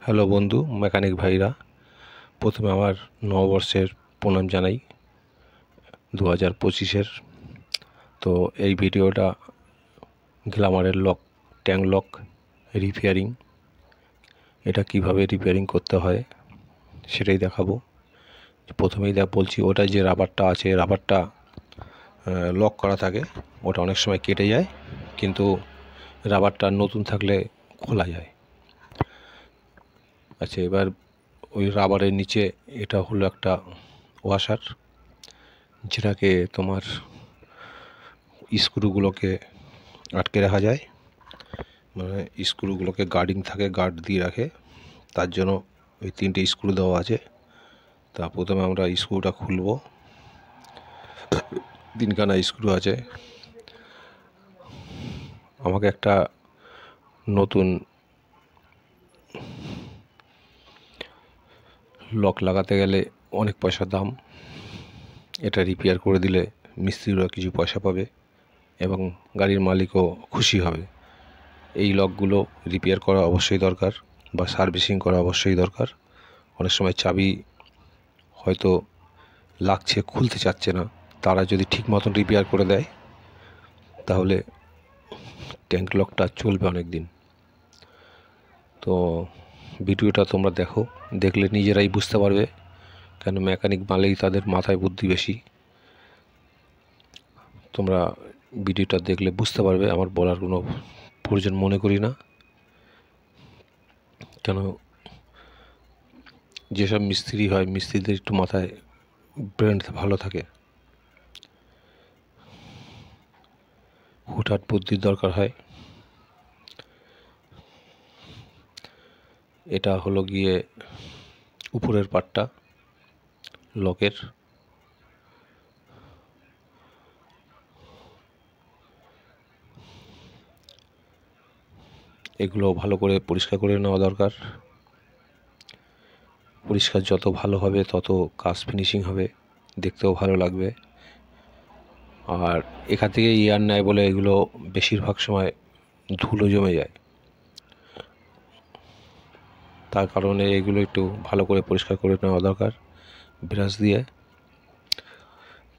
Hello বন্ধু, mechanic ভাইরা, প্রথমে আমার নববর্ষের প্রণাম জানাই 2025-এর। তো এই ভিডিওটা গ্ল্যামারের ট্যাঙ্ক লক রিপেয়ারিং, এটা কিভাবে রিপেয়ারিং করতে হয় সেটাই দেখাবো। প্রথমেই বলছি, ওটা যে রাবারটা আছে, রাবারটা লক করা থাকে, ওটা অনেক সময় কেটে যায়, কিন্তু রাবারটা নতুন থাকলে খোলা যায়। আচ্ছা, এবার ওই রাবারের নিচে এটা হলো একটা ওয়াশার, যেটাকে তোমার স্ক্রুগুলোকে আটকে রাখা যায়, মানে স্ক্রুগুলোকে গার্ডিং থাকে, গার্ড দিয়ে রাখে, তার জন্য ওই 3টে স্ক্রু দেওয়া আছে। তা প্রথমে আমরা স্ক্রুটা খুলব। 3খানা স্ক্রু আছে। আমাকে একটা নতুন লক লাগাতে গেলে অনেক পয়সার দাম। এটা রিপেয়ার করে দিলে মিস্ত্রিরা কিছু পয়সা পাবে এবং গাড়ির মালিকও খুশি হবে। এই লকগুলো রিপেয়ার করা অবশ্যই দরকার বা সার্ভিসিং করা অবশ্যই দরকার। অনেক সময় চাবি হয়তো লাগছে, খুলতে চাচ্ছে না, তারা যদি ঠিক মতন রিপেয়ার করে দেয় তাহলে ট্যাঙ্ক লকটা চলবে অনেক দিন। তো ভিডিওটা তোমরা দেখো, দেখলে নিজেরাই বুঝতে পারবে, কেন মেকানিক মানেই তাদের মাথায় বুদ্ধি বেশি। তোমরা ভিডিওটা দেখলে বুঝতে পারবে, আমার বলার কোনো প্রয়োজন মনে করি না। কেন যেসব মিস্ত্রি হয়, মিস্ত্রিদের একটু মাথায় ব্রেন ভালো থাকে, হুটহাট বুদ্ধির দরকার হয়। এটা হলো গিয়ে উপরের পার্টটা লকের। এগুলো ভালো করে পরিষ্কার করে নেওয়া দরকার। পরিষ্কার যত ভালো হবে তত কাজ ফিনিশিং হবে, দেখতেও ভালো লাগবে। আর এখান থেকে এয়ার নেয় বলে এগুলো বেশিরভাগ সময় ধুলো জমে যায়, তার কারণে এগুলো একটু ভালো করে পরিষ্কার করে নেওয়া দরকার ব্রাশ দিয়ে।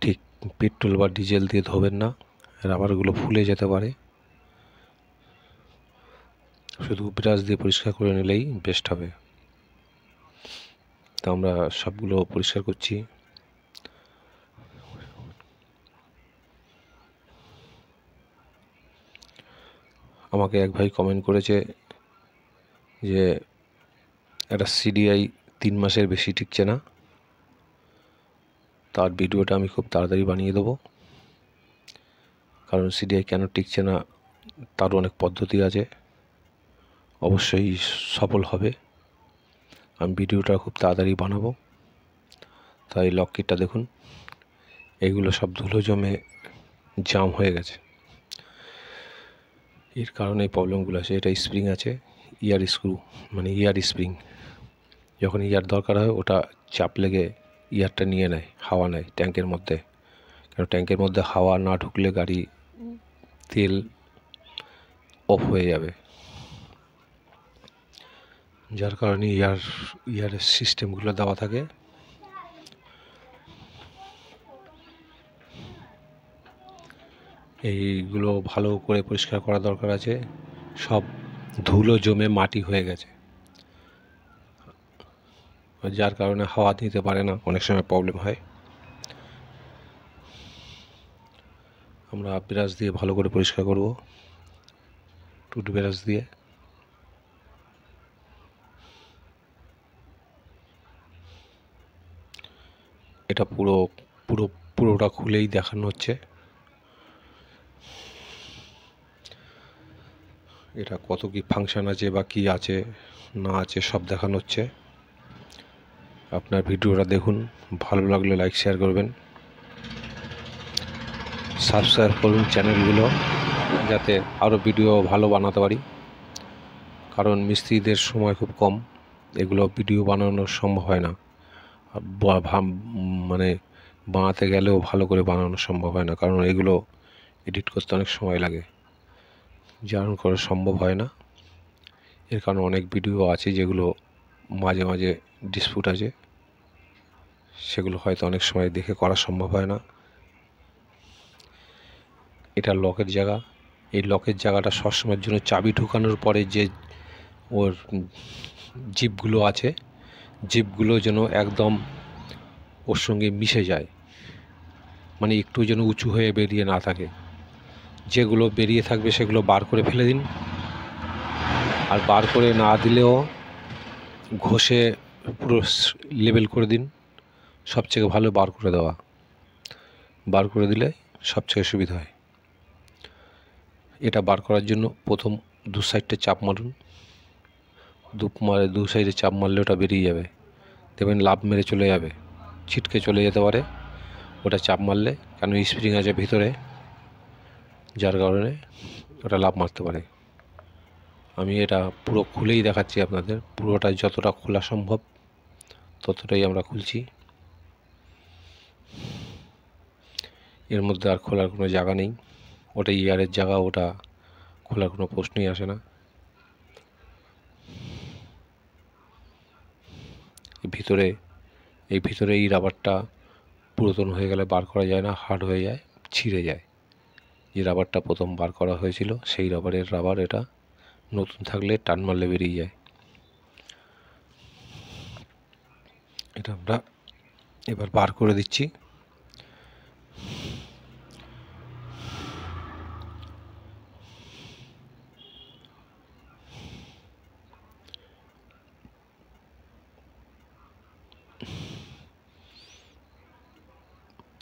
ঠিক পেট্রোল বা ডিজেল দিয়ে ধোবেন না, রাবারগুলো ফুলে যেতে পারে। শুধু ব্রাশ দিয়ে পরিষ্কার করে নিলেই বেস্ট হবে। তা আমরা সবগুলো পরিষ্কার করছি। আমাকে এক ভাই কমেন্ট করেছে যে একটা সিডিআই 3 মাসের বেশি টিকছে না। তার ভিডিওটা আমি খুব তাড়াতাড়ি বানিয়ে দেবো, কারণ সিডিআই কেন টিকছে না তারও অনেক পদ্ধতি আছে, অবশ্যই সফল হবে। আমি ভিডিওটা খুব তাড়াতাড়ি বানাবো। তাই লক কিটটা দেখুন, এগুলো সব ধুলো জমে জাম হয়ে গেছে, এর কারণে এই প্রবলেমগুলো আছে। এটা স্প্রিং আছে, ইয়ার স্ক্রু, মানে ইয়ার স্প্রিং। যখন ইয়ার দরকার হয় ওটা চাপ লেগে ইয়ারটা নিয়ে নেয়, হাওয়া নেয় ট্যাঙ্কের মধ্যে। কারণ ট্যাঙ্কের মধ্যে হাওয়া না ঢুকলে গাড়ি তেল অফ হয়ে যাবে, যার কারণে ইয়ারের সিস্টেমগুলো দেওয়া থাকে। এইগুলো ভালো করে পরিষ্কার করা দরকার আছে। সব ধুলো জমে মাটি হয়ে গেছে, যার কারণে হাওয়া নিতে পারে না, অনেক সময় প্রবলেম হয়। আমরা ব্রাশ দিয়ে ভালো করে পরিষ্কার করব, টুথ ব্রাশ দিয়ে। এটা পুরোটা খুলেই দেখানো হচ্ছে। এটা কত কি ফাংশন আছে বা কি আছে না আছে সব দেখানো হচ্ছে। আপনার ভিডিওটা দেখুন, ভালো লাগলে লাইক শেয়ার করবেন, সাবস্ক্রাইব করুন চ্যানেলগুলো, যাতে আরও ভিডিও ভালো বানাতে পারি। কারণ মিস্ত্রিদের সময় খুব কম, এগুলো ভিডিও বানানো সম্ভব হয় না, মানে বানাতে গেলেও ভালো করে বানানো সম্ভব হয় না, কারণ এগুলো এডিট করতে অনেক সময় লাগে, যার করা সম্ভব হয় না। এর কারণ অনেক ভিডিও আছে যেগুলো মাঝে মাঝে ডিসপুট আছে, সেগুলো হয়তো অনেক সময় দেখে করা সম্ভব হয় না। এটা লকের জায়গা। এই লকের জায়গাটা সবসময়ের জন্য চাবি ঢুকানোর পরে যে ওর জিপগুলো আছে, জিপগুলো যেন একদম ওর সঙ্গে মিশে যায়, মানে একটু যেন উঁচু হয়ে বেরিয়ে না থাকে। যেগুলো বেরিয়ে থাকবে সেগুলো বার করে ফেলে দিন, আর বার করে না দিলেও ঘষে পুরো লেবেল করে দিন। সবচেয়ে ভালো বার করে দেওয়া, বার করে দিলে সবচেয়ে সুবিধা হয়। এটা বার করার জন্য প্রথম দু সাইডটা চাপ মারুন, দু সাইডে চাপ মারলে ওটা বেরিয়ে যাবে, দেখবেন লাভ মেরে চলে যাবে, ছিটকে চলে যেতে পারে ওটা চাপ মারলে, কেন স্প্রিং আছে ভিতরে, যার কারণে ওটা লাভ মারতে পারে। আমি এটা পুরো খুলেই দেখাচ্ছি আপনাদের, পুরোটা যতটা খোলা সম্ভব ততটাই আমরা খুলছি। এর মধ্যে আর খোলার কোনো জায়গা নেই, ওটা ইয়ারের জায়গা, ওটা খোলার কোনো প্রশ্নই আসে না। ভিতরে এই রাবারটা পুরাতন হয়ে গেলে বার করা যায় না, হার্ড হয়ে যায়, ছিঁড়ে যায়। যে রাবারটা প্রথম বার করা হয়েছিল সেই রাবার এটা, নতুন থাকলে টান মারলে বেরিয়ে যায়। এটা আমরা এবার বার করে দিচ্ছি।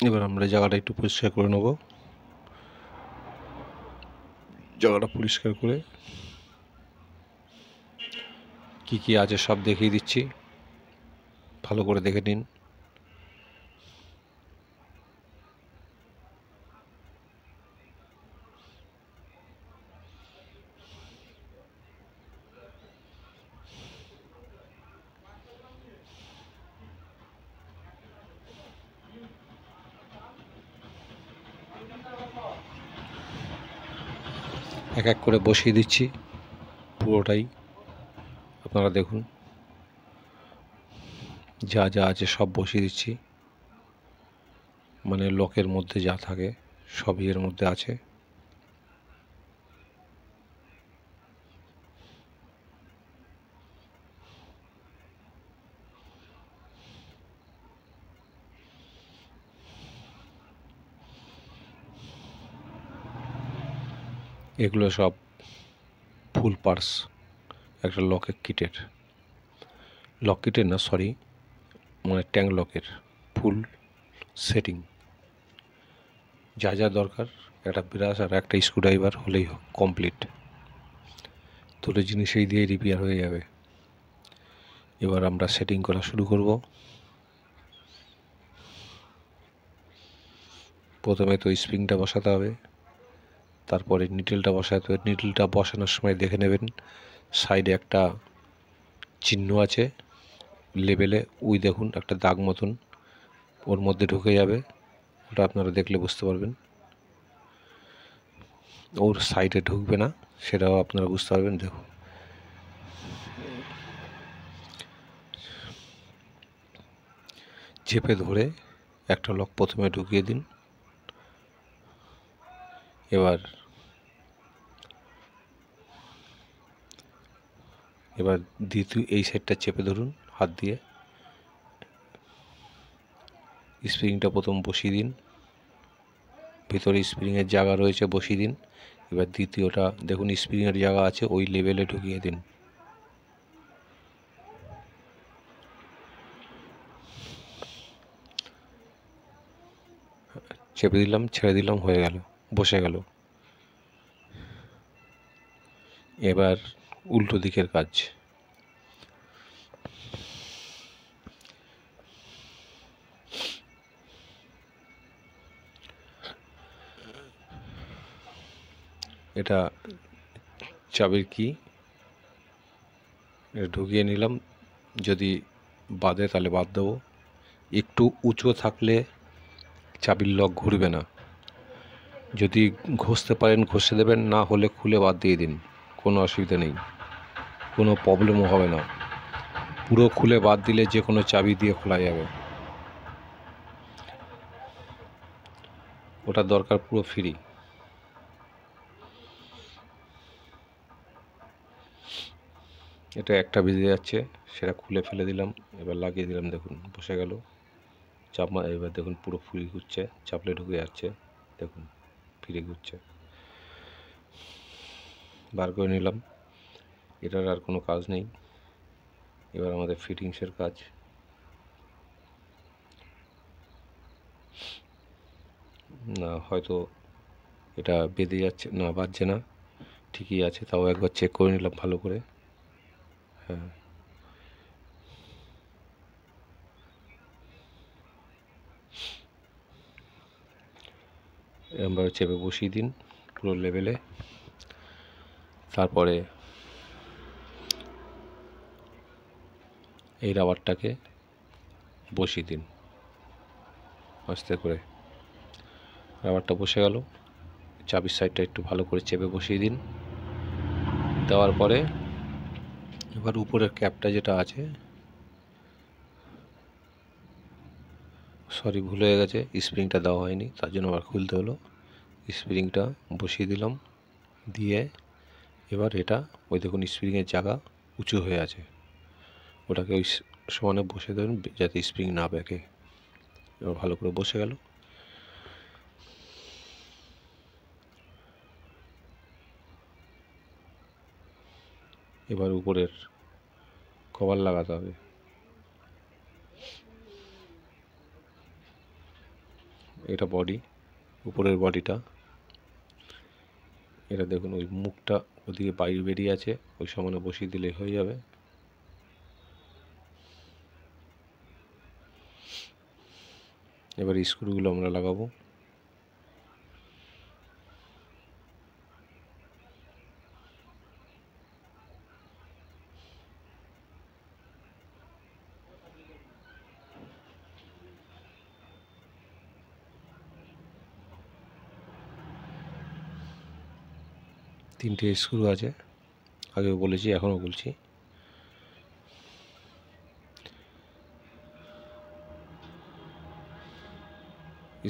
এবার আমরা জায়গাটা একটু পরিষ্কার করে নেব। জায়গাটা পরিষ্কার করে কি কি আছে সব দেখিয়ে দিচ্ছি, ভালো করে দেখে নিন। এক এক করে বসিয়ে দিচ্ছি পুরোটাই, আপনারা দেখুন যা যা আছে সব বসিয়ে দিচ্ছি, মানে লকের মধ্যে যা থাকে সবই এর মধ্যে আছে। এগুলো সব ফুল পার্টস একটা লকের কিটের, মানে ট্যাঙ্ক লকের ফুল সেটিং। যা যা দরকার একটা ব্রাশ আর একটা স্ক্রুড্রাইভার হলেই কমপ্লিট, দুটো জিনিসেই দিয়ে রিপেয়ার হয়ে যাবে। এবার আমরা সেটিং করা শুরু করব। প্রথমে তো স্প্রিংটা বসাতে হবে, তারপরে নিডেলটা বসাতে হবে। নিডেলটা বসানোর সময় দেখে নেবেন সাইডে একটা চিহ্ন আছে লেবেলে, ওই দেখুন একটা দাগ মতন ওর মধ্যে ঢুকে যাবে, ওটা আপনারা দেখলে বুঝতে পারবেন। ওর সাইডে ঢুকবে না সেটাও আপনারা বুঝতে পারবেন। দেখুন চেপে ধরে একটা লক প্রথমে ঢুকিয়ে দিন। এবার দ্বিতীয় এই সাইডটা চেপে ধরুন হাত দিয়ে, স্প্রিংটা প্রথম বসিয়ে দিন, ভিতরে স্প্রিংয়ের জায়গা রয়েছে বসিয়ে দিন। এবার দ্বিতীয়টা দেখুন স্প্রিংয়ের জায়গা আছে, ওই লেভেলে ঢুকিয়ে দিন। চেপে দিলাম, ছেড়ে দিলাম, হয়ে গেল, বসে গেল। এবার উল্টো দিকের কাজ। এটা চাবির কি, এটা ঢুকিয়ে নিলাম, যদি বাদে তাহলে বাদ দেবো। একটু উঁচু থাকলে চাবির লক ঘুরবে না, যদি ঘষতে পারেন ঘষে দেবেন, না হলে খুলে বাদ দিয়ে দিন, কোনো অসুবিধা নেই, কোনো প্রবলেমও হবে না। পুরো খুলে বাদ দিলে যে কোনো চাবি দিয়ে খোলা যাবে। ওটার দরকার পুরো ফ্রি। এটা একটা বেজে যাচ্ছে, সেটা খুলে ফেলে দিলাম, এবার লাগিয়ে দিলাম, দেখুন বসে গেল। এবার দেখুন পুরো ফ্রি ঘুরছে, চাপলে ঢুকে যাচ্ছে, দেখুন ফ্রি ঘুরছে। বার করে নিলাম, এটার আর কোনো কাজ নেই। এবার আমাদের ফিটিংসের কাজ। না, হয়তো এটা বেঁধে যাচ্ছে না, বাজছে না, ঠিকই আছে, তাও একবার চেক করে নিলাম ভালো করে। হ্যাঁ, এবার চেপে বসিয়ে দিন পুরো লেভেলে। তারপরে এই রাবারটাকে বসিয়ে দিন আস্তে করে। রাবারটা বসে গেল, চাবির সাইডটা একটু ভালো করে চেপে বসিয়ে দিন। দেওয়ার পরে এবার উপরের ক্যাপটা যেটা আছে, সরি ভুল হয়ে গেছে, স্প্রিংটা দেওয়া হয়নি, তার জন্য আবার খুলতে হলো। স্প্রিংটা বসিয়ে দিলাম, দিয়ে এবার এটা ওই দেখুন স্প্রিংয়ের জায়গা উঁচু হয়ে আছে, ওটাকে ওই সমানে বসে দেবেন যাতে স্প্রিং না বেঁকে। এবার ভালো করে বসে গেল। এবার উপরের কভার লাগাতে হবে। এটা বডি, উপরের বডিটা, এটা দেখুন ওই মুখটা ওদিকে বাইরে বেরিয়ে আছে, ওই সমানে বসিয়ে দিলেই হয়ে যাবে। এবার স্ক্রুগুলো আমরা লাগাবো। তিনটে স্ক্রু আছে, আগেও বলেছি এখনও বলছি।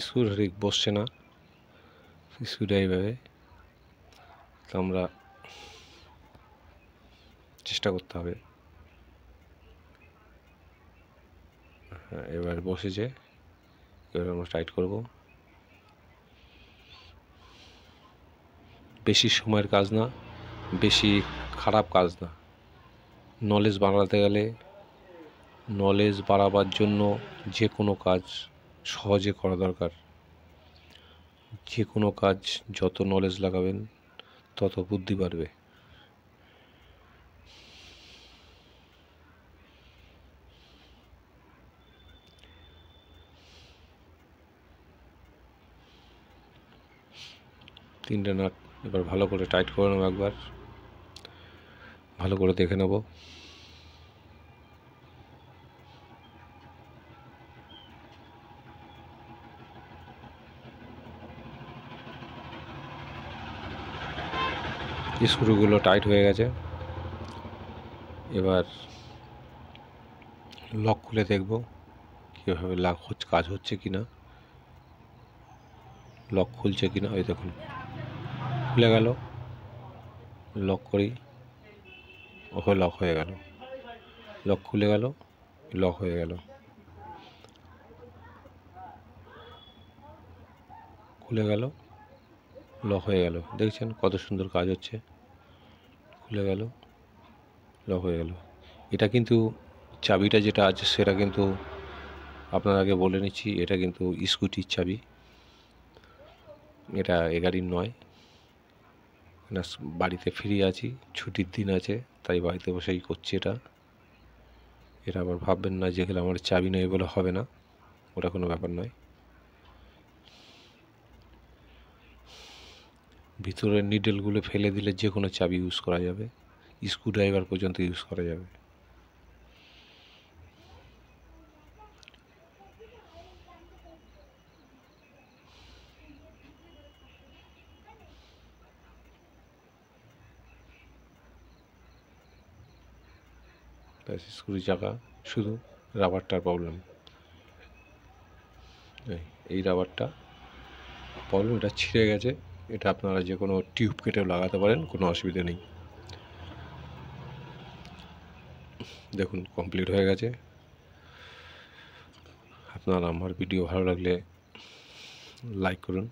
স্ক্রু ঠিক বসছে না স্ক্রুটা এইভাবে, তো আমরা চেষ্টা করতে হবে। হ্যাঁ, এবার বসেছে, এবার আমরা টাইট করব। বেশি সময়ের কাজ না, বেশি খারাপ কাজ না। নলেজ বাড়াতে গেলে, নলেজ বাড়াবার জন্য যে কোনো কাজ সহজে করা দরকার। যে কোনো কাজ যত নলেজ লাগাবেন তত বুদ্ধি বাড়বে। তিনটে নাট এবার ভালো করে টাইট করে নেবো, একবার ভালো করে দেখে নেব। স্ক্রুগুলো টাইট হয়ে গেছে। এবার লক খুলে দেখব কীভাবে কাজ হচ্ছে কি না, লক খুলছে কি না। ওই দেখুন খুলে গেল, লক করি, ওকে লক হয়ে গেল, লক খুলে গেল, লক হয়ে গেল, খুলে গেল, লক হয়ে গেল। দেখছেন কত সুন্দর কাজ হচ্ছে, খুলে গেল, লক হয়ে গেল। এটা কিন্তু চাবিটা যেটা আছে সেটা কিন্তু আপনার আগে বলে নিচ্ছি, এটা কিন্তু স্কুটির চাবি, এটা এ গাড়ির নয়। না, বাড়িতে ফ্রি আছি, ছুটির দিন আছে, তাই বাড়িতে বসেই করছি এটা। এটা আবার ভাববেন না যেগুলো আমার চাবি নেই বলে হবে না, ওটা কোনো ব্যাপার নয়। ভিতরের নিডেলগুলো ফেলে দিলে যে কোনো চাবি ইউজ করা যাবে, স্ক্রুড্রাইভার পর্যন্ত ইউজ করা যাবে। স্ক্রু চাকা, শুধু রাবারটার প্রবলেম। এই রাবারটা প্রবলেম, এটা ছিঁড়ে গেছে। এটা আপনারা যে কোনো টিউব কেটেও লাগাতে পারেন, কোনো অসুবিধা নেই। দেখুন কমপ্লিট হয়ে গেছে। আপনারা আমার ভিডিও ভালো লাগলে লাইক করুন,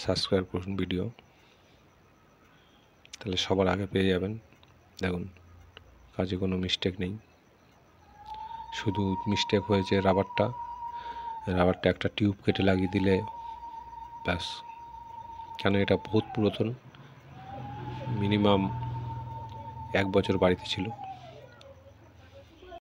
সাবস্ক্রাইব করুন ভিডিও, তাহলে সবার আগে পেয়ে যাবেন। দেখুন কাজে কোনো মিস্টেক নেই, শুধু মিস্টেক হয়েছে রাবারটা একটা টিউব কেটে লাগিয়ে দিলে ব্যাস। কেন এটা বহুত পুরাতন, মিনিমাম 1 বছর বাড়িতে ছিল।